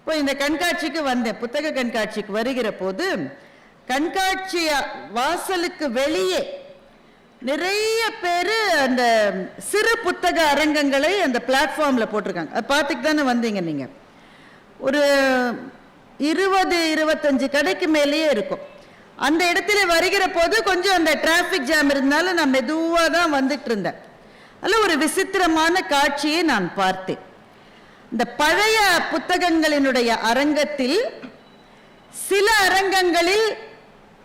இப்போ இந்த கண்காட்சிக்கு வந்தேன். புத்தக கண்காட்சிக்கு வருகிற போது கண்காட்சி வாசலுக்கு வெளியே நிறைய பேர் அந்த சிறு புத்தக அரங்கங்களை அந்த பிளாட்ஃபார்மில் போட்டிருக்காங்க. அதை பார்த்துட்டு தானே வந்தீங்க நீங்கள். ஒரு 20-25 கடைக்கு மேலேயே இருக்கும். அந்த இடத்துல வருகிற போது கொஞ்சம் அந்த டிராஃபிக் ஜாம் இருந்தாலும் நான் மெதுவாக தான் வந்துட்டு இருந்தேன். அதில் ஒரு விசித்திரமான காட்சியை நான் பார்த்தேன். இந்த பழைய புத்தகங்களினுடைய அரங்கத்தில் சில அரங்கங்களில்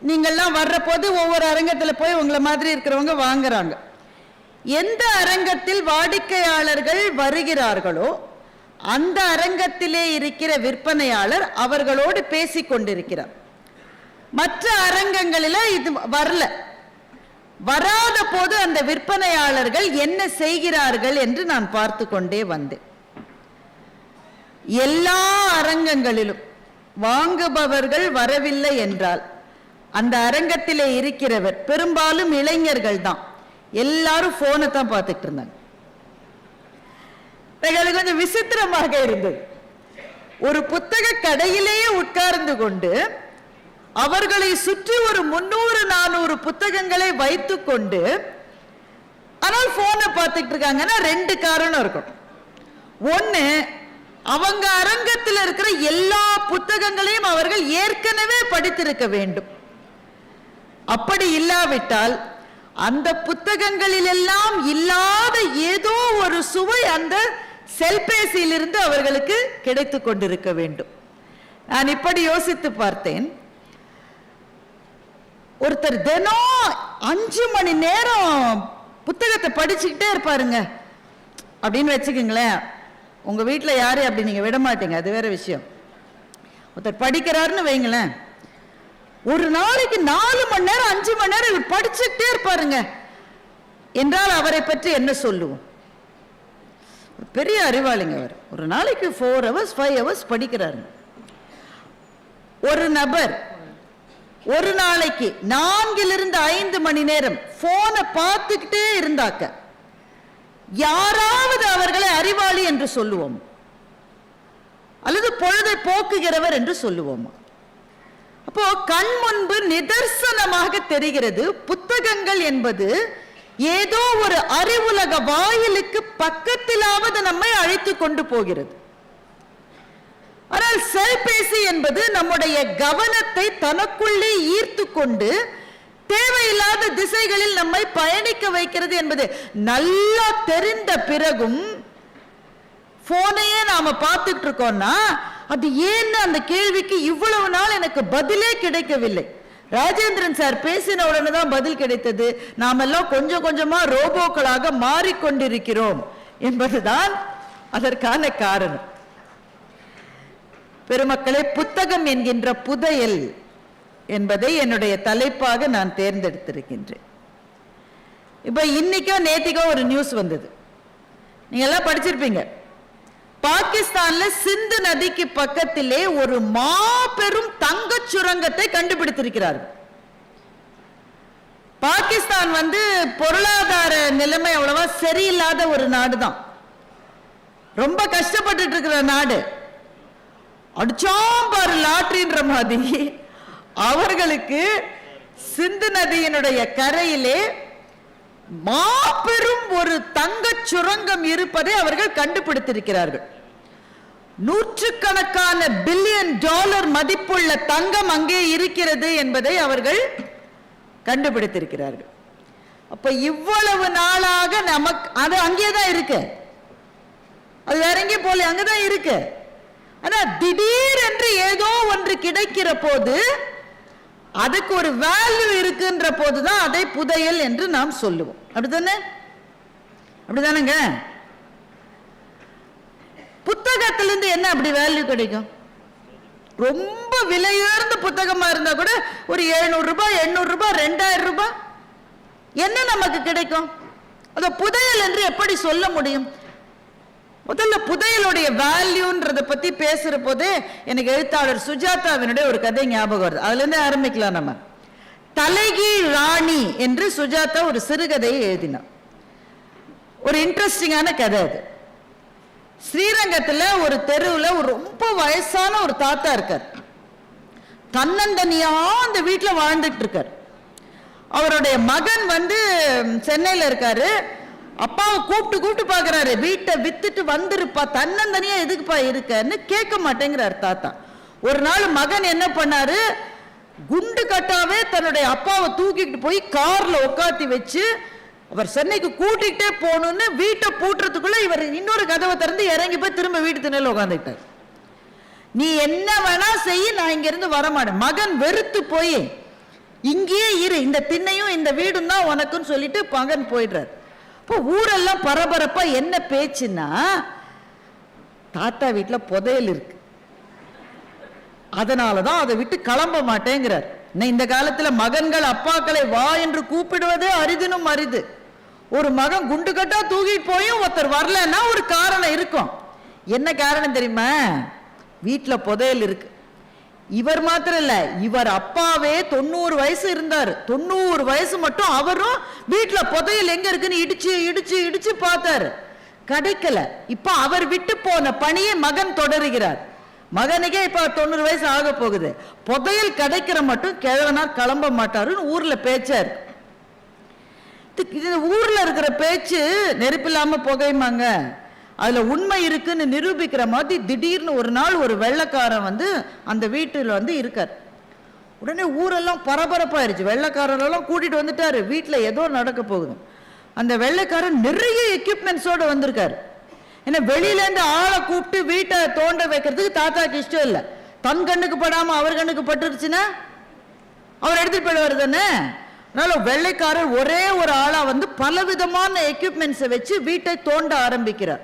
நீங்கள்லாம் வர்ற போது ஒவ்வொரு அரங்கத்தில் போய் உங்களை மாதிரி இருக்கிறவங்க வாங்குறாங்க. எந்த அரங்கத்தில் வாடிக்கையாளர்கள் வருகிறார்களோ அந்த அரங்கத்திலே இருக்கிற விற்பனையாளர் அவர்களோடு பேசிக் கொண்டிருக்கிறார். மற்ற அரங்கங்களில் இது வரல. வராத போது அந்த விற்பனையாளர்கள் என்ன செய்கிறார்கள் என்று நான் பார்த்து கொண்டே வந்தேன். எல்லா அரங்கங்களிலும் வாங்குபவர்கள் வரவில்லை என்றால் அந்த அரங்கத்திலே இருக்கிறவர் பெரும்பாலும் இளைஞர்கள் தான். எல்லாரும் போனை தான் பார்த்துட்டு இருந்தாங்க. கொஞ்சம் விசித்திரமாக இருந்தது. ஒரு புத்தக கடையிலேயே உட்கார்ந்து கொண்டு அவர்களை சுற்றி ஒரு 300-400 புத்தகங்களை வைத்துக் கொண்டு ஆனால் போனை பார்த்துட்டு இருக்காங்கன்னா 2 காரணம் இருக்கும். ஒன்னு, அவங்க அரங்கத்தில் இருக்கிற எல்லா புத்தகங்களையும் அவர்கள் ஏற்கனவே படித்திருக்க வேண்டும். அப்படி இல்லாவிட்டால் அந்த புத்தகங்களிலெல்லாம் இல்லாத ஏதோ ஒரு சுவை அந்த செல்பேசியிலிருந்து அவர்களுக்கு கிடைத்துக் கொண்டிருக்க வேண்டும். நான் இப்படி யோசித்து பார்த்தேன். ஒருத்தர் தினம் 5 மணி நேரம் புத்தகத்தை படிச்சுக்கிட்டே இருப்பாருங்க அப்படின்னு வச்சுக்கோங்களேன். உங்க வீட்டில் யாரு அப்படி நீங்க விட மாட்டீங்க, அது வேற விஷயம். ஒருத்தர் படிக்கிறாருன்னு வைங்களேன், ஒரு நாளைக்கு 4 மணி நேரம் 5 மணி நேரம் இவர் படிச்சுட்டே இருப்பாருங்க என்றால் அவரை பற்றி என்ன சொல்லுவோம்? பெரிய அறிவாளிங்க அவர். ஒரு நாளைக்கு 4 hours 5 hours படிக்கிறாருங்க. ஒரு நபர் ஒரு நாளைக்கு 4-5 மணி நேரம் போனை பார்த்துக்கிட்டே இருந்தாக்க யாராவது அவர்களை அறிவாளி என்று சொல்லுவோம் அல்லது பொழுதை போக்குகிறவர் என்று சொல்லுவோமா? அப்போ கண் முன்பு நிதர்சனமாக தெரிகிறது, புத்தகங்கள் என்பது ஏதோ ஒரு அறிவுலக வாயிலுக்கு பக்கத்திலாவது நம்மை அழைத்து கொண்டு போகிறது. ஆனால் செல்பேசி என்பது நம்முடைய கவனத்தை தனக்குள்ளே ஈர்த்து கொண்டு தேவையில்லாத திசைகளில் நம்மை பயணிக்க வைக்கிறது என்பது நல்லா தெரிந்த பிறகும் போனையே நாம பார்த்துட்டு இருக்கோம்னா அது ஏன்னு அந்த கேள்விக்கு இவ்வளவு நாள் எனக்கு பதிலே கிடைக்கவில்லை. ராஜேந்திரன் சார் பேசின உடனே தான் பதில் கிடைத்தது. நாமெல்லாம் கொஞ்சம் கொஞ்சமா ரோபோக்களாக மாறிக்கொண்டிருக்கிறோம் என்பதுதான் அதற்கான காரணம். பெருமக்களே, புத்தகம் என்கின்ற புதையல் என்பதை என்னுடைய தலைப்பாக நான் தேர்ந்தெடுத்திருக்கின்றேன். இப்ப இன்னைக்கோ நேத்திக்கோ ஒரு நியூஸ் வந்தது, நீங்க எல்லாம் படிச்சிருப்பீங்க. பாகிஸ்தான்ல சிந்து நதிக்கு பக்கத்திலே ஒரு மாபெரும் தங்க சுரங்கத்தை கண்டுபிடித்திருக்கிறார்கள். பாகிஸ்தான் பொருளாதார நிலைமை அவ்வளவா சரியில்லாத ஒரு நாடு தான், ரொம்ப கஷ்டப்பட்டு இருக்கிற நாடு. அடிச்சாம்பாரு லாட்ரின்ற மாதிரி அவர்களுக்கு சிந்து நதியினுடைய கரையிலே மாபெரும் ஒரு தங்க சுரங்கம் இருப்பதை அவர்கள் கண்டுபிடித்திருக்கிறார்கள். நூற்றுக்கணக்கான பில்லியன் டாலர் மதிப்புள்ள தங்கம் அங்கே இருக்கிறது என்பதை அவர்கள் கண்டுபிடித்திருக்கிறார்கள். அப்ப இவ்வளவு நாளாக நமக்கு அது அங்கேதான் இருக்கு, அது இறங்கி போல அங்கதான் இருக்கு. ஆனா திடீர் என்று ஏதோ ஒன்று கிடைக்கிற போது அதுக்கு ஒரு வேல்யூ இருக்குன்ற போதுதான் அதை புதையல் என்று நாம் சொல்லுவோம். அப்படித்தானே? அப்படிதானங்க? புத்தகத்திலிருந்து என்ன அப்படி வேல்யூ கிடைக்கும்? ரொம்ப விலையுயர்ந்த புத்தகமா இருந்தா கூட ஒரு 700 ரூபாய் 800 ரூபாய் 2000 ரூபாய் என்ன நமக்கு கிடைக்கும்? அத புதையல் என்று எப்படி சொல்ல முடியும்? முதல்ல புதையலுடைய வேல்யூன்றதை பத்தி பேசுற போதே எனக்கு எழுத்தாளர் சுஜாதாவினுடைய ஒரு கதை ஞாபகம் வருது. அதுல இருந்து ஆரம்பிக்கலாம். நம்ம தலைகீழ் ராணி என்று சுஜாதா ஒரு சிறுகதையை எழுதினார். ஒரு இன்ட்ரெஸ்டிங்கான கதை அது. ஸ்ரீரங்கத்துல ஒரு தெருவுல ஒரு ரொம்ப வயசான ஒரு தாத்தா இருக்கார். தன்னந்தனியா அந்த வீட்டுல வாழ்ந்துட்டு இருக்கார். அவருடைய மகன் சென்னையில இருக்காரு. அப்பாவை கூப்பிட்டு பாக்குறாரு, வீட்டை வித்துட்டு வந்துருப்பா, தன்னந்தனியா எதுக்குப்பா இருக்கன்னு கேட்க மாட்டேங்கிறார் தாத்தா. ஒரு நாள் மகன் என்ன பண்ணாரு, குண்டு கட்டாவே தன்னுடைய அப்பாவை தூக்கிட்டு போய் கார்ல உட்காத்தி வச்சு அவர் சென்னைக்கு கூட்டிகிட்டே போகணும்னு வீட்டை பூட்டுறதுக்குள்ள இவர் இன்னொரு கதவை திறந்து இறங்கி போய் திரும்ப வீட்டு திண்ணையில உட்காந்துட்டார். நீ என்ன வேணா செய்ய, நான் இங்க இருந்து வரமாட்டேன். மகன் வெறுத்து போய் இங்கேயே இரு, இந்த திண்ணையும் இந்த வீடும் தான் உனக்குன்னு சொல்லிட்டு மகன் போயிடுறார். இப்போ ஊரெல்லாம் பரபரப்பா என்ன பேச்சுன்னா, தாத்தா வீட்டுல புதையல் இருக்கு, அதனாலதான் அதை விட்டு கிளம்ப மாட்டேங்கிறார். இந்த காலத்துல மகன்கள் அப்பாக்களை வா என்று கூப்பிடுவதே அரிதினும் அரிது. ஒரு மகன் குண்டு கட்டா தூக்கிட்டு போயும் ஒருத்தர் வரலன்னா ஒரு காரணம் இருக்கும். என்ன காரணம் தெரியுமா? வீட்டுல புதையல் இருக்கு. இவர் மாத்திரம் இல்ல, இவர் அப்பாவே 90 வயசு இருந்தாரு. 90 வயசு மட்டும் அவரும் வீட்டுல புதையல் எங்க இருக்குன்னு இடிச்சு இடிச்சு இடிச்சு பார்த்தாரு, கிடைக்கல. இப்ப அவர் விட்டு போன பணியை மகன் தொடருகிறார். மகனுக்கே இப்ப 90 வயசு ஆக போகுது. புதையல் கிடைக்கிற மட்டும் கிழவனார் கிளம்ப மாட்டாருன்னு ஊர்ல பேச்சாரு. ஊர்ல இருக்கிற பேச்சு நெருப்பில்லாம புகையுமாங்க. அதுல உண்மை இருக்குன்னு நிரூபிக்கிற மாதிரி திடீர்னு ஒரு நாள் ஒரு வெள்ளைக்காரன் அந்த வீட்டில் இருக்கார். உடனே ஊரெல்லாம் பரபரப்பாயிருச்சு. வெள்ளைக்காரரெல்லாம் கூட்டிட்டு வந்துட்டாரு. வீட்டுல ஏதோ நடக்க போகுது. அந்த வெள்ளைக்காரன் நிறைய எக்யூப்மெண்ட்ஸோட வந்திருக்காரு. ஏன்னா வெளியில இருந்து ஆளை கூப்பிட்டு வீட்டை தோண்ட வைக்கிறதுக்கு தாத்தாக்கு இஷ்டம் இல்லை. தன் கண்ணுக்கு படாம அவர் கண்ணுக்கு பட்டுருச்சுன்னா அவர் எடுத்துட்டு போயிடுவார் தானே. அதனால வெள்ளைக்காரர் ஒரே ஒரு ஆளா பலவிதமான எக்யூப்மெண்ட்ஸை வச்சு வீட்டை தோண்ட ஆரம்பிக்கிறார்.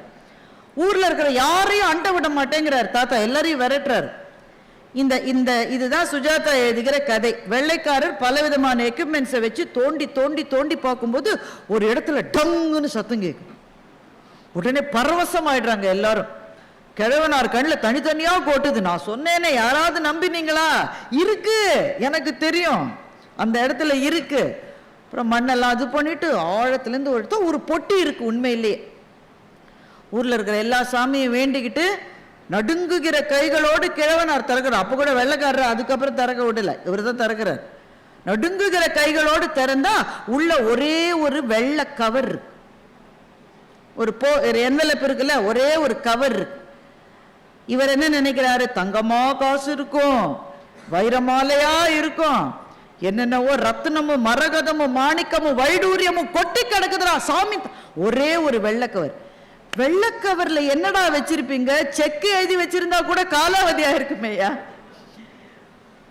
ஊர்ல இருக்கிற யாரையும் அண்ட விட மாட்டேங்கிறார் தாத்தா, எல்லாரையும் விரட்டுறாரு. இதுதான் சுஜாதா எழுதுகிற கதை. வெள்ளைக்காரர் பலவிதமான எக்யூப்மெண்ட்ஸை வச்சு தோண்டி தோண்டி தோண்டி பார்க்கும்போது ஒரு இடத்துல டங்குன்னு சத்தம் கேட்கும். உடனே பரவசம் ஆயிடுறாங்க எல்லாரும். கிழவனார் கண்ணில் தனித்தனியா கோட்டுது. நான் சொன்னேனே, யாராவது நம்பினீங்களா? இருக்கு, எனக்கு தெரியும், அந்த இடத்துல இருக்கு. அப்புறம் மண்ணெல்லாம் அது பண்ணிட்டு ஆழத்துல இருந்து ஒரு பொட்டி இருக்கு. உண்மையிலேயே ஊர்ல இருக்கிற எல்லா சாமியும் வேண்டிக்கிட்டு நடுங்குகிற கைகளோடு கிழவனார் திறக்கிறார். அப்ப கூட வெள்ளைக்காரர் அதுக்கப்புறம் திறக்க விடல, இவர் தான் திறக்கிறார். நடுங்குகிற கைகளோடு திறந்தா உள்ள ஒரே ஒரு வெள்ளை கவர் இருக்கு. ஒரு என்வெலப் இருக்குல்ல, ஒரே ஒரு கவர் இருக்கு. இவர் என்ன நினைக்கிறாரு, தங்கமா காசு இருக்கும், வைரமாலையா இருக்கும், என்னென்னவோ ரத்தினமும் மரகதமும் மாணிக்கமும் வைடூரியமும் கொட்டி கிடக்குதுடா சாமி. ஒரே ஒரு வெள்ளக்கவர். வெள்ளக்கவர்ல என்னடா வச்சிருப்பீங்க? செக்கு எழுதி வச்சிருந்தா கூட காலாவதியா இருக்குமேயா.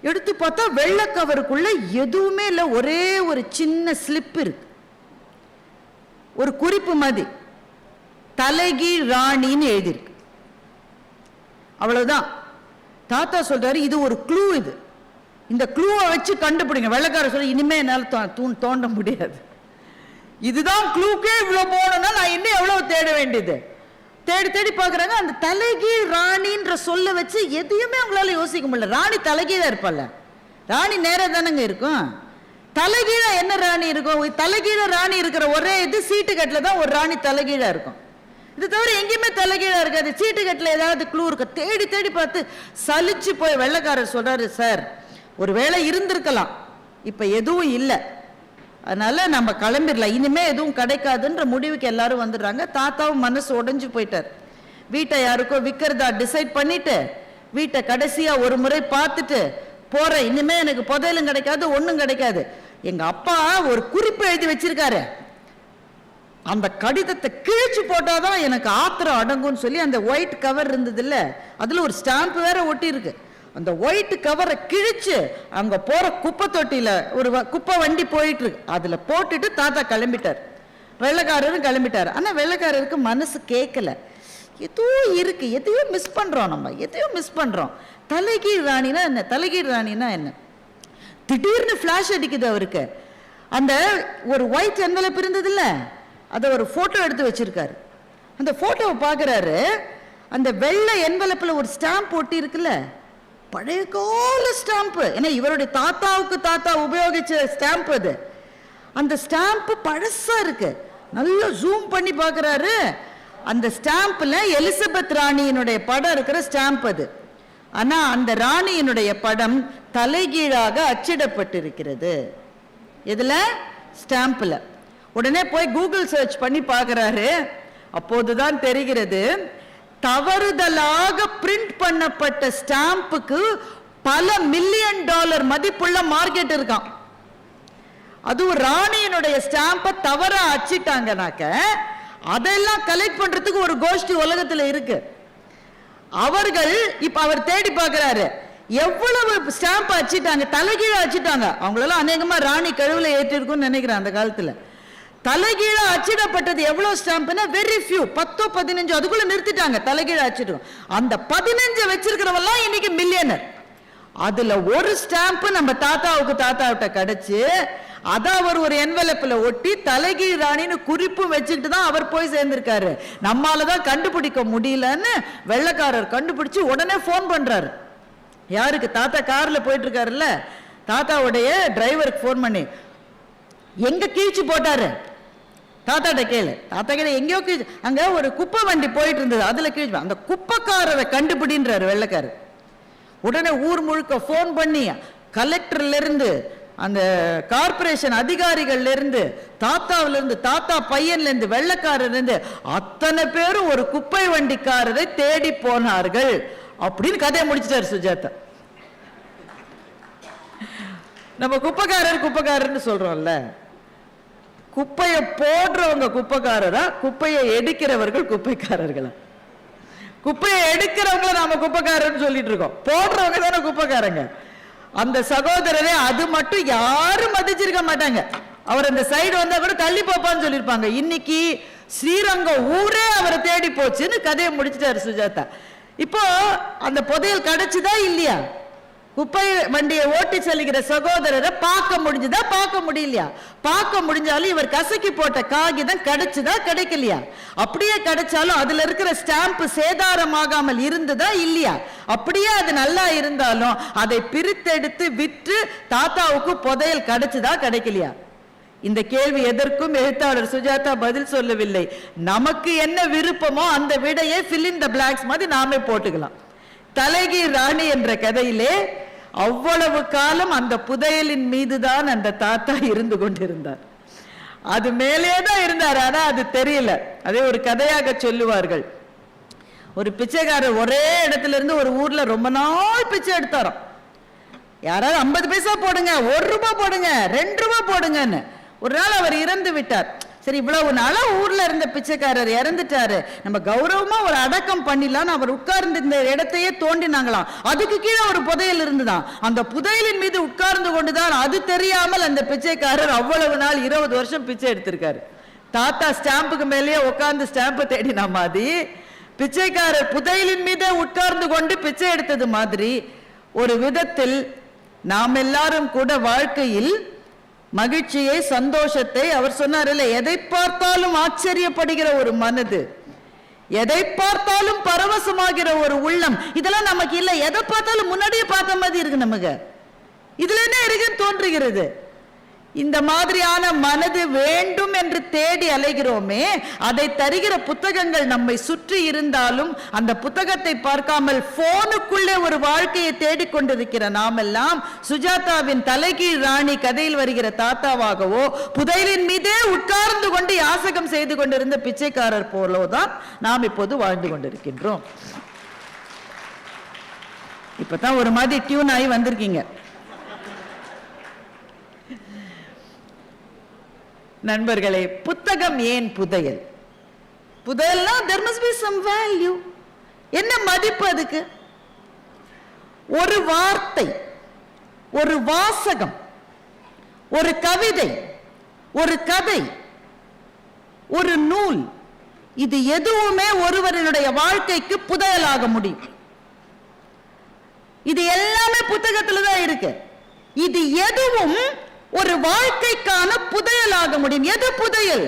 எடுத்து பார்த்தா வெள்ளக்கவருக்குள்ள எதுவுமே இல்லை, ஒரே ஒரு சின்ன ஸ்லிப் இருக்கு. ஒரு குறிப்பு மாதிரி தலைகீழ் ராணின்னு எழுதியிருக்கு. அவ்வளவுதான். தாத்தா சொல்றாரு, இது ஒரு க்ளூ, இது இந்த க்ளூவை வச்சு கண்டுபிடிங்க. வெள்ளைக்கார சொல்ல, இனிமே என்னால தோண்ட முடியாது, இதுதான் க்ளூக்கே இவ்வளவு போனோம்னா நான் இன்னும் எவ்வளவு தேட வேண்டியது. தேடி தேடி பாக்குறாங்க. அந்த தலைகீழ் ராணின்ற சொல்ல வச்சு எதையுமே அவங்களால யோசிக்க முடியல. ராணி தலைகீழா இருப்பால, ராணி நேரா தானங்க இருக்கும். தலைகீழா என்ன ராணி இருக்கும்? தலைகீழ ராணி இருக்கிற ஒரே இது சீட்டுக்கட்டுல தான் ஒரு ராணி தலைகீழா இருக்கும். இது தவிர எங்கேயுமே தலைகீழா இருக்காது. சீட்டுக்கட்டுல ஏதாவது க்ளூ இருக்க தேடி தேடி பார்த்து சலிச்சு போய் வெள்ளைக்காரர் சொல்றாரு, சார் ஒருவேளை இருந்திருக்கலாம், இப்ப எதுவும் இல்லை, அதனால நம்ம கிளம்பிடலாம், இனிமே எதுவும் கிடைக்காதுன்ற முடிவுக்கு எல்லாரும் வந்துடுறாங்க. தாத்தாவும் மனசு உடைஞ்சு போயிட்டார். வீட்டை யாருக்கோ விற்கிறதா டிசைட் பண்ணிட்டு வீட்டை கடைசியா ஒரு முறை பார்த்துட்டு போற, இனிமே எனக்கு புதையலும் கிடைக்காது, ஒன்றும் கிடைக்காது. எங்க அப்பா ஒரு குறிப்பு எழுதி வச்சிருக்காரு, அந்த கடிதத்தை கிழிச்சு போட்டாதான் எனக்கு ஆத்திரம் அடங்கும்னு சொல்லி அந்த ஒயிட் கவர் இருந்தது இல்ல, அதுல ஒரு ஸ்டாம்ப் வேற ஒட்டி இருக்கு. அந்த ஒயிட் கவரை கிழிச்சு அங்க போற குப்பை தொட்டியில ஒரு குப்பை வண்டி போயிட்டு இருக்கு, அதுல போட்டுட்டு தாத்தா கிளம்பிட்டார். வெள்ளைக்காரரும் கிளம்பிட்டார். ஆனா வெள்ளைக்காரருக்கு மனசு கேட்கல. எதுவும் இருக்கு, எதையும் மிஸ் பண்றோம், நம்ம எதையும் மிஸ் பண்றோம். தலைகீழ் ராணினா என்ன, தலைகீழ் ராணினா என்ன? திடீர்னு பிளாஷ் அடிக்குது அவருக்கு. அந்த ஒரு ஒயிட் என்வெலப் இருந்தது இல்ல, அதை ஒரு போட்டோ எடுத்து வச்சிருக்காரு. அந்த போட்டோவை பாக்குறாரு. அந்த வெள்ளை என்வெலப்ல ஒரு ஸ்டாம்ப் ஒட்டி இருக்குல்ல, பழைய கால ஸ்டாம்ப். ஏன்னா இவருடைய தாத்தாவுக்கு தாத்தா உபயோகிச்ச ஸ்டாம்ப் அது. அந்த ஸ்டாம்ப் பழசா இருக்கு. நல்லா ஜூம் பண்ணி பாக்குறாரு. அந்த ஸ்டாம்ப்ல எலிசபெத் ராணியினுடைய படம் இருக்கிற ஸ்டாம்ப் அது. ஆனா அந்த ராணியினுடைய படம் தலைகீழாக அச்சிடப்பட்டிருக்கிறது. இதுல ஸ்டாம்ப்ல. உடனே போய் கூகுள் சர்ச் பண்ணி பார்க்கிறாரு. அப்போதுதான் தெரிகிறது, தவறுதலாக பிரிண்ட் பண்ணப்பட்ட ஸ்டாம்புக்கு பல $1,000,000 மதிப்புள்ள மார்க்கெட் இருக்கான். அதுவும் ராணியினுடைய ஸ்டாம்பை தவறா அச்சிட்டாங்கனாக்க அதெல்லாம் கலெக்ட் பண்றதுக்கு ஒரு கோஷ்டி உலகத்துல இருக்கு. அவர்கள் இப்ப அவர் தேடி பார்க்கிறாரு, எவ்வளவு ஸ்டாம்ப் அச்சிட்டாங்க, தலைகீழ அச்சிட்டாங்க. அவங்களெல்லாம் அநேகமா ராணி கழுவுல ஏற்றி இருக்கும்னு நினைக்கிறேன். அந்த காலத்துல தலைகீழ அச்சிடப்பட்டது எவ்வளவு ஸ்டாம்ப்னா வெரி ஃபியூ, 10-15 அதுக்குள்ள நிறுத்திட்டாங்க. தலைகீழ அச்சிடும். அந்த 15 வச்சிருக்கிறவெல்லாம் இன்னைக்கு மில்லியனர். அதுல ஒரு ஸ்டாம்ப் நம்ம தாத்தாவிட்ட கிடைச்சு அத அவர் ஒரு என்வெலப்ல ஒட்டி தலைகீழ் ராணின்னு குறிப்பு வச்சுக்கிட்டு தான் அவர் போய் சேர்ந்திருக்காரு. நம்மாலதான் கண்டுபிடிக்க முடியலன்னு வெள்ளக்காரர் கண்டுபிடிச்சு உடனே போன் பண்றாரு. யாருக்கு? தாத்தா கார்ல போயிட்டு இருக்காருல்ல, தாத்தாவுடைய டிரைவருக்கு போன் பண்ணி, எங்க கீழ்ச்சி போட்டாரு தாத்தாட்ட கேளு. தாத்தா கிட்ட எங்கேயோ கீழ்ச்சி, அங்க ஒரு குப்பை வண்டி போயிட்டு இருந்தது, அதுல கீழ்ச்சி, அந்த குப்பைக்காரரை கண்டுபிடின்றாரு வெள்ளக்காரர். உடனே ஊர் முழுக்க போன் பண்ணி கலெக்டர்ல இருந்து அந்த கார்பரேஷன் அதிகாரிகள்ல இருந்து தாத்தாவில இருந்து தாத்தா பையன்ல இருந்து வெள்ளக்காரர் இருந்து அத்தனை பேரும் ஒரு குப்பை வண்டிக்காரரை தேடி போனார்கள் அப்படின்னு கதையை முடிச்சிட்டாரு சுஜாதா. நம்ம குப்பைக்காரர்னு சொல்றோம்ல, குப்பையை போடுறவங்க குப்பைக்காரரா, குப்பையை எடுக்கிறவர்கள் குப்பைக்காரர்களா? குப்பையை எடுக்கிறவங்கள நாம குப்பைக்காரன்னு சொல்லிட்டு இருக்கோம், போடுறவங்க தானே குப்பைக்காரங்க. அந்த சகோதரரே அது மட்டும் யாரும் மதிச்சிருக்க மாட்டாங்க. அவர் அந்த சைடு வந்தா கூட தள்ளி போப்பான்னு சொல்லியிருப்பாங்க. இன்னைக்கு ஸ்ரீரங்கம் ஊரே அவரை தேடி போச்சுன்னு கதையை முடிச்சிட்டாரு சுஜாதா. இப்போ அந்த புதையல் கிடைச்சுதா இல்லையா? குப்பை வண்டியை ஓட்டி செல்கிற சகோதரரை பார்க்க முடிஞ்சுதா, பார்க்க முடியலையா? பார்க்க முடிஞ்சாலும் இவர் கசக்கி போட்ட காகிதம் கிடைச்சுதா, கிடைக்கலையா? அப்படியே கிடைச்சாலும் அதுல இருக்கிற ஸ்டாம்ப் சேதாரமாகாமல் இருந்ததா இல்லையா? அப்படியே அது நல்லா இருந்தாலும் அதை பிரித்தெடுத்து விற்று தாத்தாவுக்கு புதையல் கிடைச்சுதா, கிடைக்கலையா? இந்த கேள்வி எதற்கும் எழுத்தாளர் சுஜாதா பதில் சொல்லவில்லை. நமக்கு என்ன விருப்பமோ அந்த விடையை fill in the blanks மாதிரி நாமே போட்டுக்கலாம். தலைகீழ் ராணி என்ற கதையிலே அவ்வளவு காலம் அந்த புதையலின் மீதுதான் அந்த தாத்தா இருந்து கொண்டிருந்தார். அது மேலே தான் இருந்தார், ஆனா அது தெரியல. அதே ஒரு கதையாக சொல்லுவார்கள். ஒரு பிச்சைக்காரர் ஒரே இடத்துல இருந்து ஒரு ஊர்ல ரொம்ப நாள் பிச்சை எடுத்தாராம். யாராவது 50 பைசா போடுங்க, 1 ரூபாய் போடுங்க, 2 ரூபாய் போடுங்கன்னு. ஒரு நாள் அவர் இறந்து விட்டார். சரி, இவ்வளவு நாளா ஊர்ல இருந்த பிச்சைக்காரர் இறந்துட்டாரு, நம்ம கௌரவமா ஒரு அடக்கம் பண்ணிடலாம். அவர் உட்கார்ந்து இந்த இடத்தையே தோண்டினாங்களாம். அதுக்கு கீழே ஒரு புதையல் இருந்துதான். அந்த புதையலின் மீது உட்கார்ந்து கொண்டுதான் அது தெரியாமல் அந்த பிச்சைக்காரர் அவ்வளவு நாள் 20 வருஷம் பிச்சை எடுத்திருக்காரு. தாத்தா ஸ்டாம்புக்கு மேலேயே உட்கார்ந்து ஸ்டாம்பை தேடின மாதிரி பிச்சைக்காரர் புதையலின் மீதே உட்கார்ந்து கொண்டு பிச்சை எடுத்தது மாதிரி ஒரு விதத்தில் நாம் எல்லாரும் கூட வாழ்க்கையில் மகிழ்ச்சியை, சந்தோஷத்தை, அவர் சொன்னார்ல, எதை பார்த்தாலும் ஆச்சரியப்படுகிற ஒரு மனது, எதை பார்த்தாலும் பரவசமாகிற ஒரு உள்ளம், இதெல்லாம் நமக்கு இல்லை. எதை பார்த்தாலும் முன்னாடியே பார்த்த மாதிரி இருக்கு, நமக்கு இதுல என்ன இருக்குன்னு தோன்றுகிறது. இந்த மாதிரியான மனது வேண்டும் என்று தேடி அலைகிறோமே, அதை தருகிற புத்தகங்கள் நம்மை சுற்றி இருந்தாலும் அந்த புத்தகத்தை பார்க்காமல் போனுக்குள்ளே ஒரு வாழ்க்கையை தேடிக்கொண்டிருக்கிற நாமெல்லாம் சுஜாதாவின் தலைகீழ் ராணி கதையில் வருகிற தாத்தாவாகவோ புதையலின் மீதே உட்கார்ந்து கொண்டு யாசகம் செய்து கொண்டிருந்த பிச்சைக்காரர் போலோதான் நாம் இப்போது வாழ்ந்து கொண்டிருக்கின்றோம். இப்பதான் ஒரு மாதிரி டியூன் ஆகி வந்திருக்கீங்க. நண்பர்களே, புத்தகம் ஏன் புதையல்? புதையல்னா there must be some value. என்ன மதிப்பு அதுக்கு? ஒரு வார்த்தை, ஒரு வாசகம், ஒரு கவிதை, ஒரு கதை, ஒரு நூல், இது எதுவுமே ஒருவருடைய வாழ்க்கைக்கு புதையலாக முடியும். இது எல்லாமே புத்தகத்துல தான் இருக்கு. இது எதுவும் ஒரு வாழ்க்கைக்கான புதையலாக முடியும். எது புதையல்?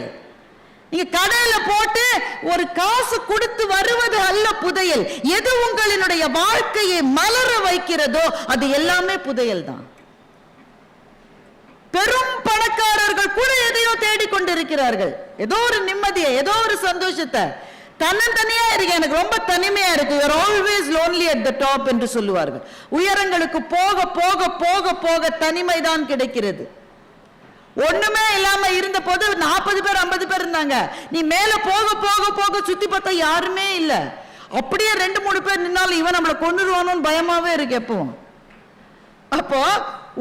நீங்க கடையில போட்டு ஒரு காசு கொடுத்து வருவது அல்ல புதையல். எது உங்களினுடைய வாழ்க்கையை மலர வைக்கிறதோ அது எல்லாமே புதையல் தான். பெரும் பணக்காரர்கள் கூட எதையோ தேடிக்கொண்டிருக்கிறார்கள், ஏதோ ஒரு நிம்மதியை, ஏதோ ஒரு சந்தோஷத்தை. தன்னந்தனியா இருக்கு, எனக்கு ரொம்ப தனிமையா இருக்கு. You are always lonely at the top என்று சொல்லுவார்கள். உயரங்களுக்கு போக போக போக போக தனிமை தான் கிடைக்கிறது. ஒண்ணுமே இல்லாம இருந்த போது 40 பேர் 50 பேர் இருந்தாங்க. நீ மேல போக போக போக சுத்தி பார்த்தா யாருமே இல்ல. அப்படியே 2-3 பேர் நின்னாலும் இவன் நம்மளை கொண்டுருவானோன்னு பயமாவே இருக்கு எப்பவும். அப்போ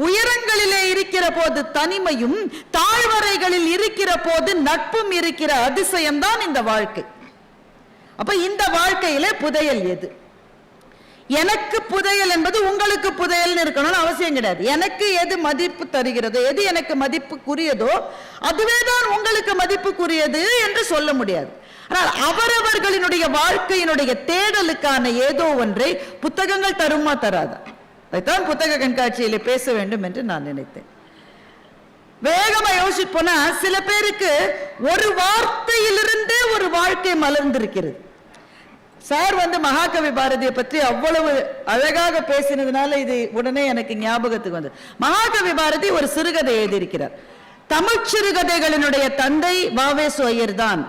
உயரங்களிலே இருக்கிற போது தனிமையும், தாழ்வரைகளில் இருக்கிற போது நட்பும் இருக்கிற அதிசயம் தான் இந்த வாழ்க்கை. அப்ப இந்த வாழ்க்கையிலே புதையல் எது? எனக்கு புதையல் என்பது உங்களுக்கு புதையல் இருக்கணும்னு அவசியம் கிடையாது. எனக்கு எது மதிப்பு தருகிறதோ, எது எனக்கு மதிப்புக்குரியதோ அதுவே தான் உங்களுக்கு மதிப்புக்குரியது என்று சொல்ல முடியாது. ஆனால் அவரவர்களினுடைய வாழ்க்கையினுடைய தேடலுக்கான ஏதோ ஒன்றை புத்தகங்கள் தருமா தராதா? அதைத்தான் புத்தக கண்காட்சியிலே பேச வேண்டும் என்று நான் நினைத்தேன். வேகமா யோசிச்சு போனா சில பேருக்கு ஒரு வார்த்தையிலிருந்தே ஒரு வாழ்க்கை மலர்ந்திருக்கிறது. சார் மகாகவி பாரதியை பற்றி அவ்வளவு அழகாக பேசினதுனால இது உடனே எனக்கு ஞாபகத்துக்கு வந்து, மகாகவி பாரதி ஒரு சிறுகதை எழுதியிருக்கிறார். தமிழ் சிறுகதைகளினுடைய தந்தை வாவேசு ஐயர் தான்,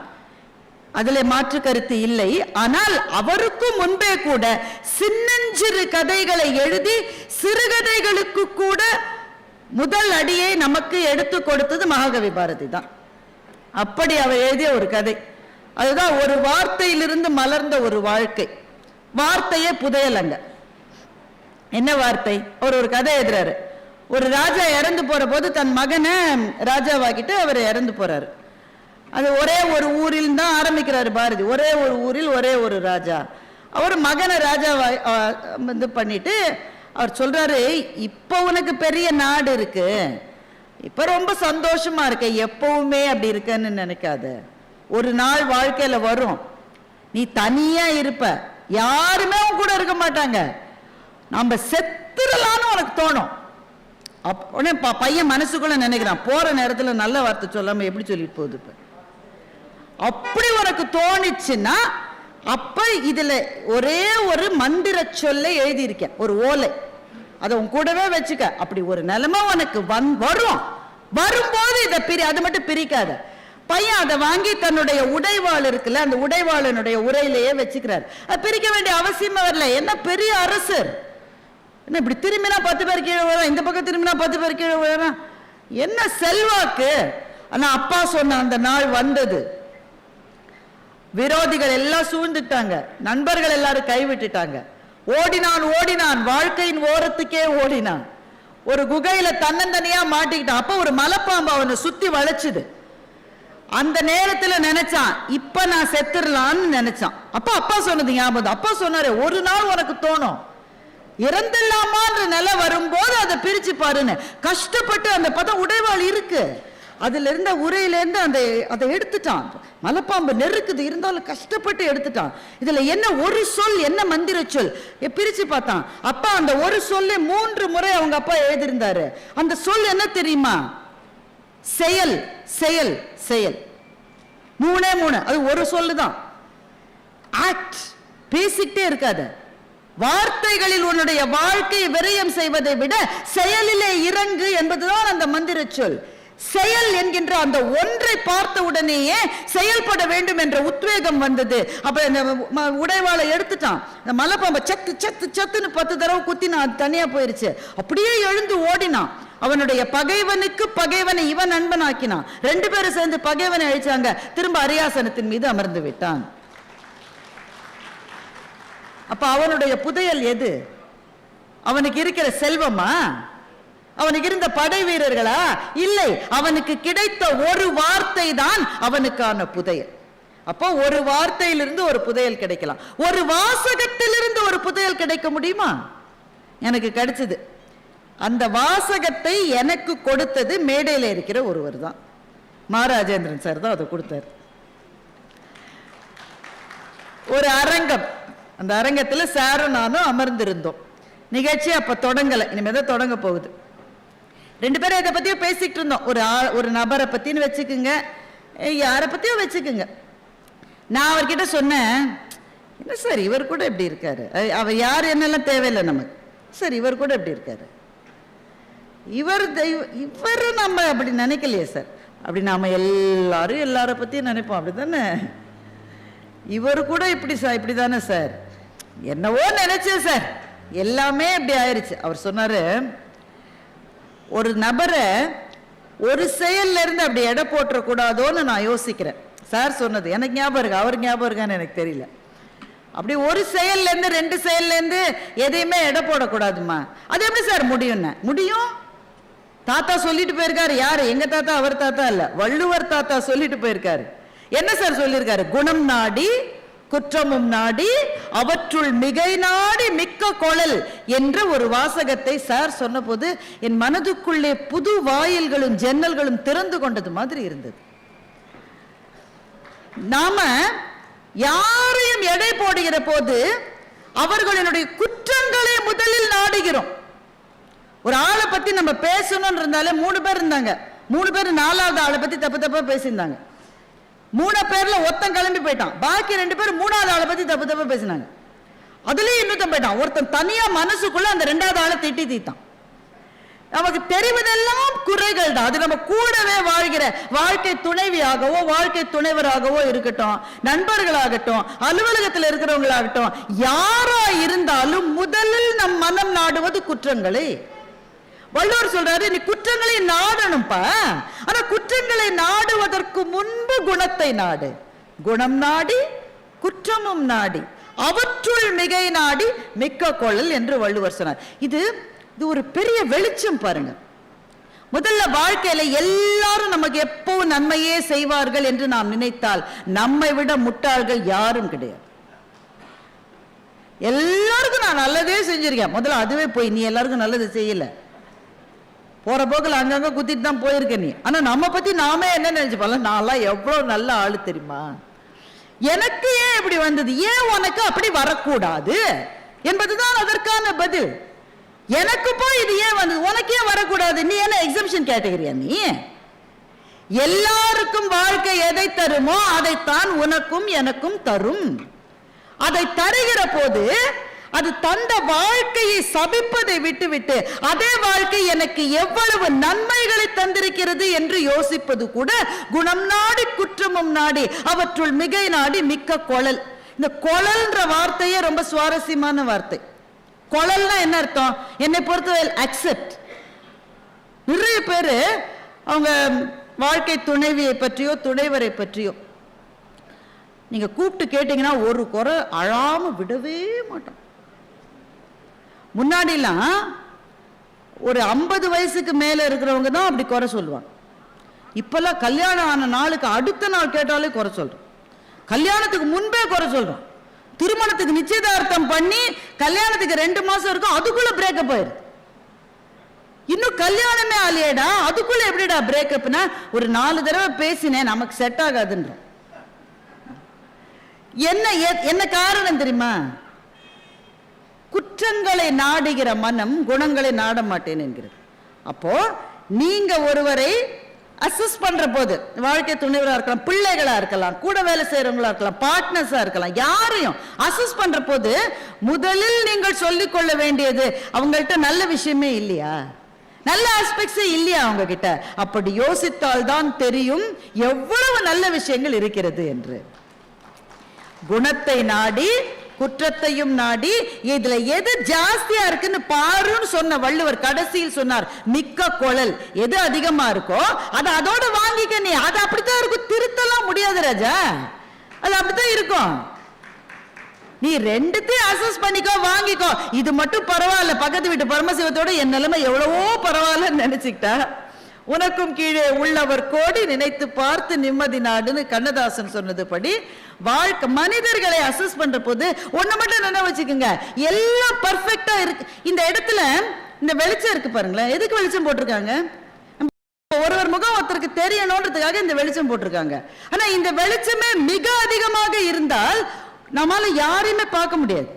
அதிலே மாற்று கருத்து இல்லை. ஆனால் அவருக்கும் முன்பே கூட சின்னஞ்சிறு கதைகளை எழுதி சிறுகதைகளுக்கு கூட முதல் அடியை நமக்கு எடுத்து கொடுத்தது மகாகவி பாரதி தான். அப்படி அவர் எழுதிய ஒரு கதை, அதுதான் ஒரு வார்த்தையிலிருந்து மலர்ந்த ஒரு வாழ்க்கை. வார்த்தையே புதையலங்க. என்ன வார்த்தை? ஒரு கதை எழுதுறாரு. ஒரு ராஜா இறந்து போற போது தன் மகனை ராஜாவாக்கிட்டு அவர் இறந்து போறாரு. அது ஒரே ஒரு ஊரில் தான் ஆரம்பிக்கிறாரு பாரதி. ஒரே ஒரு ஊரில் ஒரே ஒரு ராஜா. அவர் மகனை ராஜாவா பண்ணிட்டு அவர் சொல்றாரு, இப்ப உனக்கு பெரிய நாடு இருக்கு, இப்ப ரொம்ப சந்தோஷமா இருக்க, எப்பவுமே அப்படி இருக்கன்னு நினைக்காத. ஒரு நாள் வாழ்க்கையில வரும், நீ தனியா இருப்ப, யாருமே உன் கூட இருக்க மாட்டாங்க, நம்ம செத்துடலான்னு உனக்கு தோணும். உடனே பையன் மனசுக்குள்ள நினைக்கிறான், போற நேரத்துல நல்ல வார்த்தை சொல்லாம எப்படி சொல்லிட்டு போகுது. இப்ப அப்படி உனக்கு தோணிச்சுன்னா அப்ப இதுல ஒரே ஒரு மந்திர சொல்லை எழுதியிருக்கேன், ஒரு ஓலை, அதை உன் கூடவே வச்சுக்க. அப்படி ஒரு நிலைமை உனக்கு வரும், வரும்போது இதை அது மட்டும் பிரிக்காத. பையன் அதை வாங்கி தன்னுடைய உடைவாள் இருக்குல்ல, அந்த உடைவாளனுடைய உரையிலேயே வச்சுக்கிறார். அது பிரிக்க வேண்டிய அவசியமே வரல. என்ன பெரிய அரசர், என்ன இப்படி திரும்பினா 10 பேர் கீழே வரும், இந்த பக்கம் திரும்பினா 10 பேர் கீழே வரும், என்ன செல்வாக்கு. ஆனா அப்பா சொன்ன அந்த நாள் வந்தது. விரோதிகள் எல்லாம் சூழ்ந்துட்டாங்க, நண்பர்கள் எல்லாரும் கைவிட்டுட்டாங்க. ஓடினான் ஓடினான், வாழ்க்கையின் ஓரத்துக்கே ஓடினான். ஒரு குகையில தன்னந்தனியா மாட்டிக்கிட்டான். அப்ப ஒரு மலைப்பாம்பு அவனை சுத்தி வளைச்சுது. அந்த நேரத்துல நினைச்சான், இப்ப நான் செத்துடலான்னு நினைச்சான். அப்ப அப்பா சொன்னது ஞாபகம். அப்பா சொன்னாரு, ஒரு நாள் உனக்கு தோணும் இறந்துடலாமான்ற நிலை வரும்போது அதை பிரிச்சு பாருன்னு. கஷ்டப்பட்டு அந்த பதம் உடைவாள் இருக்கு, அதுல இருந்த உரையிலேருந்து அதை எடுத்துட்டான். மலைப்பாம்பு நெருக்குது, இருந்தாலும் கஷ்டப்பட்டு எடுத்துட்டான். இதுல என்ன ஒரு சொல், என்ன மந்திர சொல் பிரிச்சு பார்த்தான். அப்பா அந்த ஒரு சொல்ல 3 முறை அவங்க அப்பா எழுதியிருந்தாரு. அந்த சொல் என்ன தெரியுமா? செயல் செயல் செயல். 3 அது ஒரு சொல்லுதான். ஆக்ட். பேசிக்கிட்டே இருக்காத. வார்த்தைகளில் உன்னுடைய வாழ்க்கையை விரயம் செய்வதை விட செயலிலே இறங்கு என்பதுதான் அந்த மந்திர சொல். செயல் என்கின்ற அந்த ஒன்றை பார்த்த உடனேயே செயல்பட வேண்டும் என்ற உத்வேகம் வந்தது. அப்ப உடைவாளை எடுத்துட்டான். மலைப்பாம்பை சத்து சத்து சத்துன்னு 10 தடவை குத்தி நான் தனியா போயிருச்சு. அப்படியே எழுந்து ஓடினான். அவனுடைய பகைவனுக்கு பகைவனை இவன் நண்பனாக்கினான். 2 பேரும் சேர்ந்து பகைவனை அழிச்சாங்க. திரும்ப அரியாசனத்தின் மீது அமர்ந்து விட்டான். அப்ப அவனுடைய புதையல் எது? அவனுக்கு இருக்கிற செல்வமா? அவனுக்கு இருந்த படை வீரர்களா? இல்லை, அவனுக்கு கிடைத்த ஒரு வார்த்தை தான் அவனுக்கான புதையல். அப்போ ஒரு வார்த்தையிலிருந்து ஒரு புதையல் கிடைக்கலாம். ஒரு வாசகத்திலிருந்து ஒரு புதையல் கிடைக்க முடியுமா? எனக்கு கிடைச்சது. அந்த வாசகத்தை எனக்கு கொடுத்தது மேடையில் இருக்கிற ஒருவர் தான், மாராஜேந்திரன் சார் தான் அதை கொடுத்தார். ஒரு அரங்கம், அந்த அரங்கத்தில் சாரும் நானும் அமர்ந்திருந்தோம். நிகழ்ச்சி அப்ப தொடங்கலை, இனிமேதான் தொடங்க போகுது. 2 பேரும் இதை பத்தியும் பேசிட்டு இருந்தோம். ஒரு நபரை பத்தின்னு வச்சுக்குங்க, யாரை பத்தியும் வச்சுக்குங்க. நான் அவர்கிட்ட சொன்னேன், என்ன சார் இவர் கூட எப்படி இருக்காரு, அவர் யார் என்னெல்லாம் தேவையில்லை நமக்கு, சார் இவர் கூட எப்படி இருக்காரு, இவரும் நம்ம அப்படி நினைக்கலையே சார். அப்படி நாம எல்லாரும் எல்லார பத்தியும் நினைப்போம், அப்படித்தானே? இவர் கூட இப்படி தானே சார், என்னவோ நினைச்சேன் சார், எல்லாமே இப்படி ஆயிடுச்சு. அவர் சொன்னாரு, ஒரு நபரை ஒரு செயல்ல இருந்து அப்படி எடை போட்டுற கூடாதோன்னு நான் யோசிக்கிறேன். சார் சொன்னது எனக்கு ஞாபகம் இருக்கு, அவர் ஞாபகம் இருக்கான்னு எனக்கு தெரியல. அப்படி ஒரு செயல்ல இருந்து 2 செயல்ல இருந்து எதையுமே எடை போடக்கூடாதுமா. அது எப்படி சார் முடியும்? தாத்தா சொல்லிட்டு போயிருக்காரு. யாரு? எங்க தாத்தா, அவர் தாத்தா இல்ல, வள்ளுவர் தாத்தா சொல்லிட்டு போயிருக்காரு. என்ன சார் சொல்லியிருக்காரு? குணம் நாடி குற்றமும் நாடி அவற்றுள் மிகை நாடி மிக்க கொளல் என்ற ஒரு வாசகத்தை சார் சொன்ன போது என் மனதுக்குள்ளே புது வாயில்களும் ஜன்னல்களும் திறந்து கொண்டது மாதிரி இருந்தது. நாம யாரையும் எடை போடுகிற போது அவர்களுடைய குற்றங்களை முதலில் நாடுகிறோம். ஒரு ஆளை பத்தி நம்ம பேசணும்னு இருந்தாலே 3 பேர் இருந்தாங்க, 3 பேர் 4வது ஆளை பத்தி தப்பா பேசியிருந்தாங்க. 3 பேர்ல ஒருத்தன் கிளம்பி போயிட்டான், பாக்கி 2 பேர் 3வது ஆளை பத்தி தப்பா பேசினாங்க. அதுலயும் இன்னொருத்தன் போயிட்டான். ஒருத்தன் தனியா மனசுக்குள்ள அந்த 2வது ஆளை திட்டி தீத்தான். நமக்கு தெரிவதெல்லாம் குறைகள் தான். அது நம்ம கூடவே வாழ்கிற வாழ்க்கை துணைவியாகவோ வாழ்க்கை துணைவராகவோ இருக்கட்டும், நண்பர்களாகட்டும், அலுவலகத்தில் இருக்கிறவங்களாகட்டும், யாரா இருந்தாலும் முதலில் நம் மனம் நாடுவது குற்றங்களை. வள்ளுவர் சொல்றாரு, நீ குற்றங்களை நாடணும்பா, ஆனா குற்றங்களை நாடுவதற்கு முன்பு குணத்தை நாடு. குணம் நாடி குற்றமும் நாடி அவற்றுள் மிகை நாடி மிக்க கொள்ளல் என்று வள்ளுவர் சொன்னார். இது ஒரு பெரிய வெளிச்சம் பாருங்க. முதல்ல வாழ்க்கையில எல்லாரும் நமக்கு எப்பவும் நன்மையே செய்வார்கள் என்று நாம் நினைத்தால் நம்மை விட முட்டாள்கள் யாரும் கிடையாது. எல்லாருக்கும் நான் நல்லதே செஞ்சிருக்கேன், முதல்ல அதுவே போய் நீ எல்லாருக்கும் நல்லது செய்யல, போற போக்கில் அங்கங்க குத்திட்டு தான் போயிருக்க நீ. ஆனா நம்ம பத்தி நாமே என்ன நினைச்சுப்பால, நான்லாம் எவ்வளவு நல்ல ஆளு தெரியுமா, எனக்கு ஏன் இப்படி வந்தது, ஏன் உனக்கு அப்படி வரக்கூடாது என்பதுதான் அதற்கான பதில். எனக்கு போய் இது ஏன் வந்தது, உனக்கு ஏன் வரக்கூடாது, நீ என்ன எக்ஸம்ஷன் கேட்டகரியா? நீ எல்லாருக்கும் வாழ்க்கை எதை தருமோ அதைத்தான் உனக்கும் எனக்கும் தரும். அதை தருகிற போது அது தந்த வாழ்க்கையை சபிப்பதை விட்டுவிட்டு அதே வாழ்க்கை எனக்கு எவ்வளவு நன்மைகளை தந்திருக்கிறது என்று யோசிப்பது கூட குணம் நாடி குற்றமும் நாடி அவற்றுள் மிகை நாடி மிக்க கொளல். இந்த கொளல்ன்ற வார்த்தையே ரொம்ப சுவாரஸ்யமான வார்த்தை. கொளல்னா என்ன அர்த்தம்? என்னை பொறுத்தவரை அக்செப்ட். நிறைய பேரு அவங்க வாழ்க்கை துணைவியை பற்றியோ துணைவரை பற்றியோ நீங்க கூப்பிட்டு கேட்டீங்கன்னா ஒரு குறை அழாம விடவே மாட்டோம். முன்னாடிலாம் ஒரு 50 வயசுக்கு மேல இருக்கிறவங்க தான் அப்படி குறை சொல்லுவாங்க. இப்பெல்லாம் கல்யாணம் ஆன நாளுக்கு அடுத்த நாள் கேட்டாலே குறை சொல்றோம், கல்யாணத்துக்கு முன்பே குறை சொல்றோம். திருமணத்துக்கு நிச்சயதார்த்தம் பண்ணி கல்யாணத்துக்கு 2 மாசம் இருக்கும், அதுக்குள்ள பிரேக்கப் ஆயிரு. இன்னும் கல்யாணமே ஆலியடா, அதுக்குள்ள எப்படிடா பிரேக்கப்னா ஒரு 4 தடவை பேசினேன் நமக்கு செட் ஆகாதுன்ற. என்ன காரணம் தெரியுமா? குற்றங்களை நாடுகிற மனம் குணங்களை நாட மாட்டேன் என்கிறது. அப்போ நீங்க ஒருவரை அசஸ் பண்ற போது, வாழ்க்கை துணைவரா இருக்கலாம், பிள்ளைகளா இருக்கலாம், கூட வேலை செய்யறவங்களா இருக்கலாம், பார்ட்னர்ஸா இருக்கலாம், யாரையும் அசஸ் பண்ற போது முதலில் நீங்கள் சொல்லிக் கொள்ள வேண்டியது அவங்கள்ட்ட நல்ல விஷயமே இல்லையா, நல்ல ஆஸ்பெக்ட்ஸே இல்லையா அவங்க கிட்ட. அப்படி யோசித்தால் தான் தெரியும் எவ்வளவு நல்ல விஷயங்கள் இருக்கிறது என்று. குணத்தை நாடி குற்றத்தையும் நாடி இதுல எது ஜாஸ்தியா இருக்குன்னு பாருன்னு சொன்ன வள்ளுவர் கடைசியில் சொன்னார் மிக்க கொளல். எது அதிகமா இருக்கோ அதை அதோட வாங்கிக்க. நீ அது அப்படித்தான் இருக்கும், திருத்தலாம் முடியாது ராஜா, அது அப்படித்தான் இருக்கும். நீ 2த்தையும் அசஸ் பண்ணிக்கோ, வாங்கிக்கோ. இது மட்டும் பரவாயில்ல, பக்கத்து வீட்டு பரமசிவத்தோட என் நிலைமை எவ்வளவோ பரவாயில்லன்னு நினைச்சுக்கிட்டா உனக்கும் கீழே உள்ளவர் கோடி நினைத்து பார்த்து நிம்மதி நாடுன்னு கண்ணதாசன் சொன்னது படி வாழ்க்கை மனிதர்களை அசஸ் பண்ற போது ஒண்ணு மட்டும் நினைவு வச்சுக்கோங்க, எல்லாம் பர்ஃபெக்டா இருக்கு. இந்த இடத்துல இந்த வெளிச்சம் இருக்கு பாருங்களேன், எதுக்கு வெளிச்சம் போட்டிருக்காங்க? ஒருவர் முகம் ஒருத்தருக்கு தெரியணும்ன்றதுக்காக இந்த வெளிச்சம் போட்டிருக்காங்க. ஆனா இந்த வெளிச்சமே மிக அதிகமாக இருந்தால் நம்மால யாரையுமே பார்க்க முடியாது.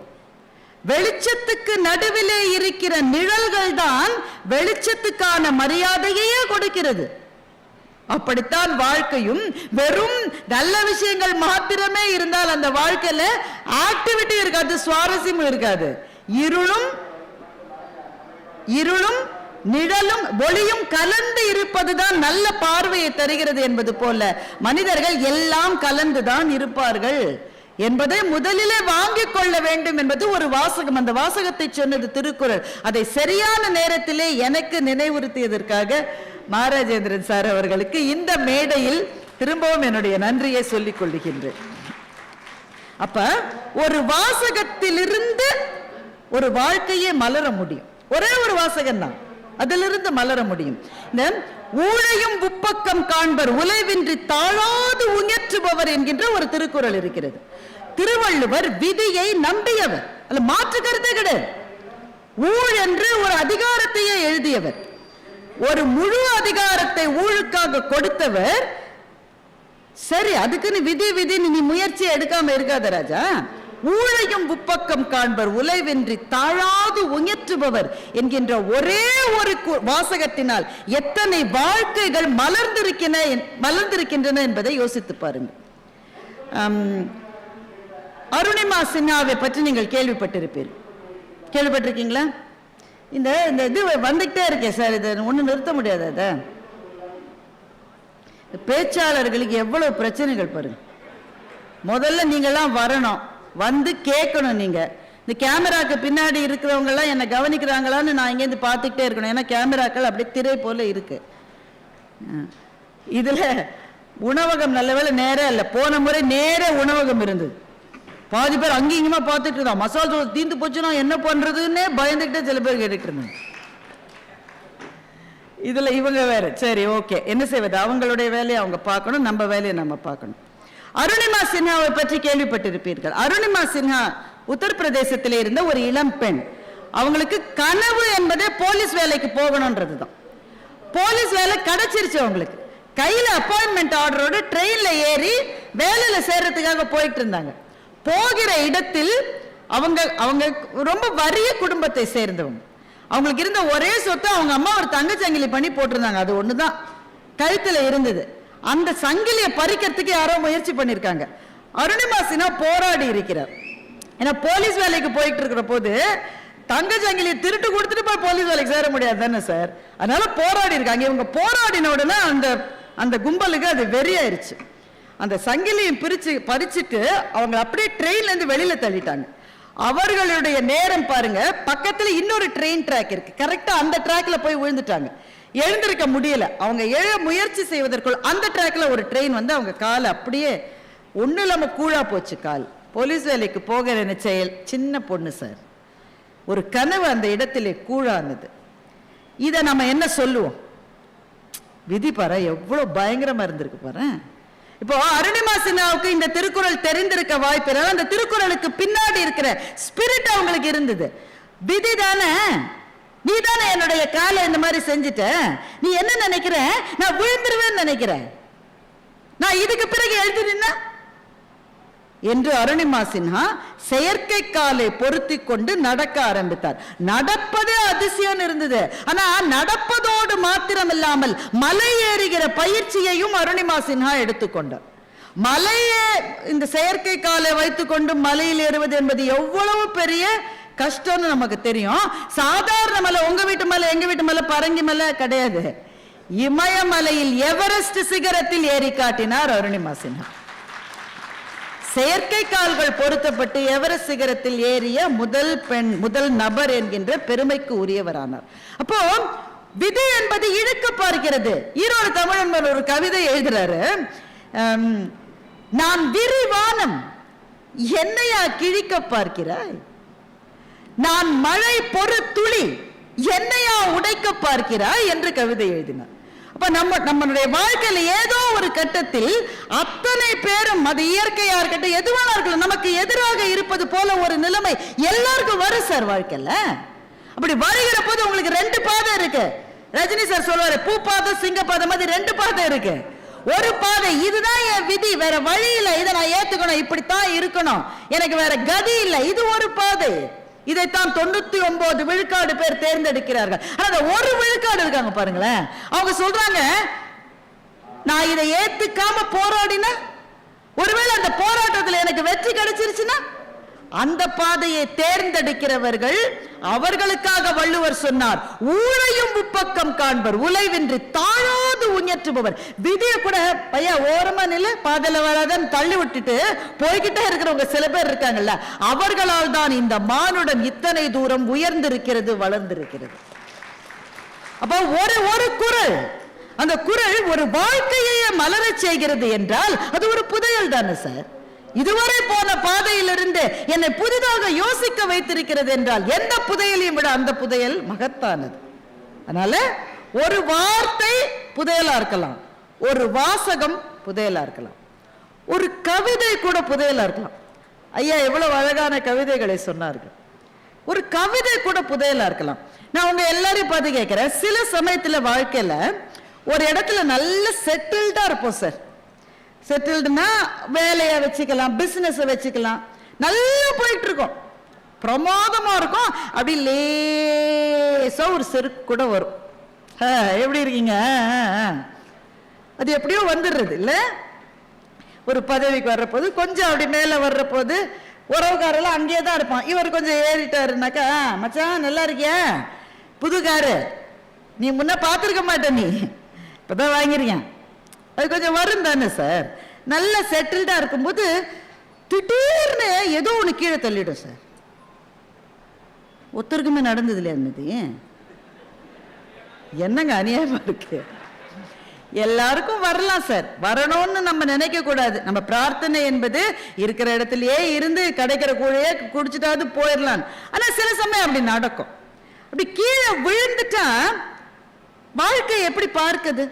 வெளிச்சத்துக்கு நடுவிலே இருக்கிற நிழல்கள் தான் வெளிச்சத்துக்கான மரியாதையே கொடுக்கிறது. அப்படித்தான் வாழ்க்கையும். வெறும் நல்ல விஷயங்கள் மாத்திரமே இருந்தால் அந்த வாழ்க்கையில ஆக்டிவிட்டி இருக்காது, சுவாரஸ்யமும் இருக்காது. இருளும் நிழலும் ஒளியும் கலந்து இருப்பதுதான் நல்ல பார்வையை தருகிறது என்பது போல மனிதர்கள் எல்லாம் கலந்துதான் இருப்பார்கள் என்பதை முதலிலே வாங்கிக் கொள்ள வேண்டும் என்பது ஒரு வாசகம். அந்த வாசகத்தை சொன்னது திருக்குறள். அதை சரியான நேரத்திலே எனக்கு நினைவுறுத்தியதற்காக மகாராஜேந்திரன் சார் அவர்களுக்கு இந்த மேடையில் திரும்பவும் என்னுடைய நன்றியை சொல்லிக் கொள்கின்றேன். அப்ப ஒரு வாசகத்திலிருந்து ஒரு வாழ்க்கையே மலர முடியும். ஒரே ஒரு வாசகம் தான், அதிலிருந்து மலர முடியும். இந்த ஊழையும் உப்பக்கம் காண்பர் உலைவின்றி தாழாது உயற்றுபவர் என்கின்ற ஒரு திருக்குறள் இருக்கிறது. திருவள்ளுவர் விதியை நம்பியவர், அல்ல மாற்று கருத்தே கிடையாது. ஊழ் என்று ஒரு அதிகாரத்தையே எழுதியவர், ஒரு முழு அதிகாரத்தை ஊழுக்காக கொடுத்தவர். சரி, அதுக்குன்னு விதி நீ முயற்சி எடுக்காம இருக்காத ராஜா. ஊழையும் உப்பக்கம் காண்பர் உலைவென்றி தாழாது உயற்றுபவர் என்கின்ற ஒரே ஒரு வாசகத்தினால் எத்தனை வாழ்க்கைகள் மலர்ந்திருக்கின்றன என்பதை யோசித்து பாருங்கள். அருணிமா சின்ஹாவை பற்றி நீங்கள் கேள்விப்பட்டிருப்பீர்கள். கேள்விப்பட்டிருக்கீங்களா? இந்த இது வந்துகிட்டே இருக்கேன் சார், இதை ஒன்றும் நிறுத்த முடியாது. அத பேச்சாளர்களுக்கு எவ்வளவு பிரச்சனைகள் பாருங்க. முதல்ல நீங்கள்லாம் வரணும், வந்து கேட்கணும். நீங்க இந்த கேமராக்கு பின்னாடி இருக்கிறவங்க எல்லாம் என்ன கவனிக்கிறாங்களான்னு நான் இங்கேருந்து பார்த்துக்கிட்டே இருக்கணும். ஏன்னா கேமராக்கள் அப்படி திரை போல இருக்கு. இதுல உணவகம் நல்ல வேலை நேரே இல்லை. போன முறை நேர உணவகம் இருந்தது. பாதி பேர் அங்கேயுமா பார்த்துட்டு இருந்தான். மசால் தோசை தீந்து போச்சுன்னா என்ன பண்றதுன்னே பயந்துக்கிட்டே சில பேர் கேட்டுட்டு இருந்தாங்க. இதுல இவங்க வேற. சரி, ஓகே, என்ன செய்வது? அவங்களுடைய வேலையை அவங்க பார்க்கணும், நம்ம வேலையை நம்ம பார்க்கணும். அருணிமா சின்ஹாவை பற்றி கேள்விப்பட்டிருப்பீர்கள். அருணிமா சின்ஹா உத்தரப்பிரதேசத்திலே இருந்த ஒரு இளம் பெண். அவங்களுக்கு கனவு என்பதே போலீஸ் வேலைக்கு போகணும்ன்றதுதான். போலீஸ் வேலை கிடைச்சிருச்சு அவங்களுக்கு. கையில அப்பாயின்மெண்ட் ஆர்டரோட ட்ரெயின்ல ஏறி வேலையில சேர்றதுக்காக போயிட்டு இருந்தாங்க. போகிற இடத்தில் அவங்க ரொம்ப வறிய குடும்பத்தை சேர்ந்தவங்க. அவங்களுக்கு இருந்த ஒரே சொத்து அவங்க அம்மா ஒரு தங்க சங்கிலி பண்ணி போட்டிருந்தாங்க. அது ஒண்ணுதான் கழுத்துல இருந்தது. அந்த சங்கிலியை பறிக்கிறதுக்கு யாரோ முயற்சி பண்ணிருக்காங்க. அருணிமா சின்ஹா போராடி இருக்கிறார். ஏன்னா போலீஸ் வேலைக்கு போயிட்டு இருக்கிற போது தங்க சங்கிலியை திருட்டு கொடுத்துட்டு போய் போலீஸ் வேலைக்கு சேர முடியாது தானே சார். அதனால போராடி இருக்காங்க. இவங்க போராடின உடனே அந்த கும்பலுக்கு அது வெறியாயிருச்சு. அந்த சங்கிலியை பறிச்சுட்டு அவங்க அப்படியே ட்ரெயின்ல இருந்து வெளியில தள்ளிட்டாங்க. அவர்களுடைய நேரம் பாருங்க, பக்கத்துல இன்னொரு ட்ரெயின் ட்ராக் இருக்கு. கரெக்டா அந்த ட்ராக்ல போய் விழுந்துட்டாங்க. எழுந்திருக்க முடியல. அவங்க எழ முயற்சி செய்வதற்குள் அந்த ட்ராக்ல ஒரு ட்ரெயின் வந்து அவங்க காலை அப்படியே ஒண்ணு இல்லாம கூழா போச்சு கால். போலீஸ் வேலைக்கு போகிற செயல் சின்ன பொண்ணு சார். ஒரு கனவு அந்த இடத்திலே கூழானது. இதை நம்ம என்ன சொல்லுவோம்? விதி பாரு எவ்வளவு பயங்கரமா இருந்திருக்கு பாரு. இப்போ அருணிமா சின்ஹாவுக்கு இந்த திருக்குறள் தெரிந்திருக்க வாய்ப்பு. அந்த திருக்குறளுக்கு பின்னாடி இருக்கிற ஸ்பிரிட் அவங்களுக்கு இருந்தது. விதி தானே, நீ தானே என்னுடைய காலை இந்த மாதிரி செஞ்சுட்ட, நீ என்ன நினைக்கிற? நான் விழுந்துருவேன்னு நினைக்கிறேன், நான் இதுக்கு பிறகு எழுதினா என்று அருணிமா சின்ஹா செயற்கை காலை பொருத்தி கொண்டு நடக்க ஆரம்பித்தார். நடப்பதே அதிசயம் இருந்தது. ஆனா நடப்பதோடு மாத்திரம் இல்லாமல் மலை ஏறுகிற பயிற்சியையும் அருணிமா சின்ஹா எடுத்துக்கொண்டார். மலையே இந்த செயற்கை காலை வைத்துக் கொண்டு மலையில் ஏறுவது என்பது எவ்வளவு பெரிய கஷ்டம்னு நமக்கு தெரியும். சாதாரண மலை, உங்க வீட்டு மலை, எங்க வீட்டு மலை, பரங்கி மலை கிடையாது. இமயமலையில் எவரெஸ்ட் சிகரத்தில் ஏறி காட்டினார் அருணிமா சின்ஹா. செயற்கை கால்கள் பொருத்தப்பட்டு எவரெஸ்ட் சிகரத்தில் ஏறிய முதல் பெண், முதல் நபர் என்கின்ற பெருமைக்கு உரியவரானார். அப்போ விதி என்பது இழுக்க பார்க்கிறது. ஈரோடு தமிழன் ஒரு கவிதை எழுதுறாரு. நான் விரிவானம் என்னையா கிழிக்க பார்க்கிறாய், நான் மழை பொறு துளி என்னையா உடைக்க பார்க்கிறாய் என்று கவிதை எழுதினார். அப்ப நம்மளுடைய வாழ்க்கையில ஏதோ ஒரு கட்டத்தில் அத்தனை பேரும், அது இயற்கையா இருக்கட்டும் எதுவான இருக்கட்டும், நமக்கு எதிராக இருப்பது போல ஒரு நிலைமை எல்லாருக்கும் வரும் சார் வாழ்க்கையில. அப்படி வருகிற போது உங்களுக்கு ரெண்டு பாதை இருக்கு. ரஜினி சார் சொல்லுவாரு, பூ பாதை சிங்க பாதை மாதிரி ரெண்டு பாதை இருக்கு. ஒரு பாதை, இதுதான் என் விதி, வேற வழி இல்லை, இதை நான் ஏத்துக்கணும், இப்படித்தான் இருக்கணும், எனக்கு வேற கதி இல்லை, இது ஒரு பாதை. இதைத்தான் 99 விழுக்காடு பேர் தேர்ந்தெடுக்கிறார்கள். ஆனா ஒரு விழுக்காடு இருக்காங்க பாருங்களேன், அவங்க சொல்றாங்க நான் இதை ஏத்துக்காம போராடின, ஒருவேளை அந்த போராட்டத்தில் எனக்கு வெற்றி கிடைச்சிருச்சுன்னா அந்த பாதையை தேர்ந்தெடுக்கிறவர்கள் அவர்களுக்காக வள்ளுவர் சொன்னார், ஊழையும் உப்பக்கம் காண்பர் உலைவின்றி தாழாது உயற்றுபவர். விதியை கூட பையா ஓரமா நில பாதையில வராதன்னு தள்ளி விட்டுட்டு போய்கிட்டே இருக்கிறவங்க சில பேர் இருக்காங்கல்ல, அவர்களால் தான் இந்த மானுடம் இத்தனை தூரம் உயர்ந்திருக்கிறது, வளர்ந்திருக்கிறது. அப்ப ஒரு குறள், அந்த குறள் ஒரு வாழ்க்கையை மலரச் செய்கிறது என்றால் அது ஒரு புதையல் தானே சார். இதுவரை போன பாதையிலிருந்து என்னை புதிதாக யோசிக்க வைத்திருக்கிறது என்றால் எந்த புதையலையும் விட அந்த புதையல் மகத்தானது. அதனால ஒரு வார்த்தை புதையலா இருக்கலாம், ஒரு வாசகம் புதையலா இருக்கலாம், ஒரு கவிதை கூட புதையலா இருக்கலாம். ஐயா எவ்வளவு அழகான கவிதைகளை சொன்னார்கள். ஒரு கவிதை கூட புதையலா இருக்கலாம். நான் உங்க எல்லாரையும் பார்த்து கேட்கிறேன், சில சமயத்துல வாழ்க்கையில ஒரு இடத்துல நல்ல செட்டில்டா இருப்போம் சார். செட்டில்டுனா வேலையை வச்சுக்கலாம், பிசினஸ் வச்சுக்கலாம், நல்லா போயிட்டு இருக்கோம், பிரமாதமா இருக்கும். அப்படி லேசா ஒரு செருக்கு கூட வரும். எப்படி இருக்கீங்க, அது எப்படியோ வந்துடுறது இல்ல. ஒரு பதவிக்கு வர்ற போது கொஞ்சம் அப்படி மேல வர்ற போது உறவுக்காரெல்லாம் அங்கேயே தான் இருப்பான். இவர் கொஞ்சம் ஏறிட்டாருனாக்கா, மச்சான் நல்லா இருக்கியா, புது காரு நீ முன்ன பார்த்துருக்க மாட்ட, நீ இப்பதான் வாங்கிருக்கேன், அது கொஞ்சம் வரும் தானே சார். நல்ல செட்டில்டா இருக்கும்போது திடீர்னு ஏதோ ஒன்று கீழே தள்ளிடும் சார். ஒருத்தருக்குமே நடந்தது இல்லையா அன்னது? என்னங்க அநியாயமா இருக்கு. எல்லாருக்கும் வரலாம் சார், வரணும்னு நம்ம நினைக்க கூடாது. நம்ம பிரார்த்தனை என்பது இருக்கிற இடத்துலயே இருந்து கிடைக்கிற கூழையே குடிச்சிட்டாவது போயிடலாம். ஆனா சில சமயம் அப்படி நடக்கும். அப்படி கீழே விழுந்துட்டா வாழ்க்கை எப்படி பார்க்குது?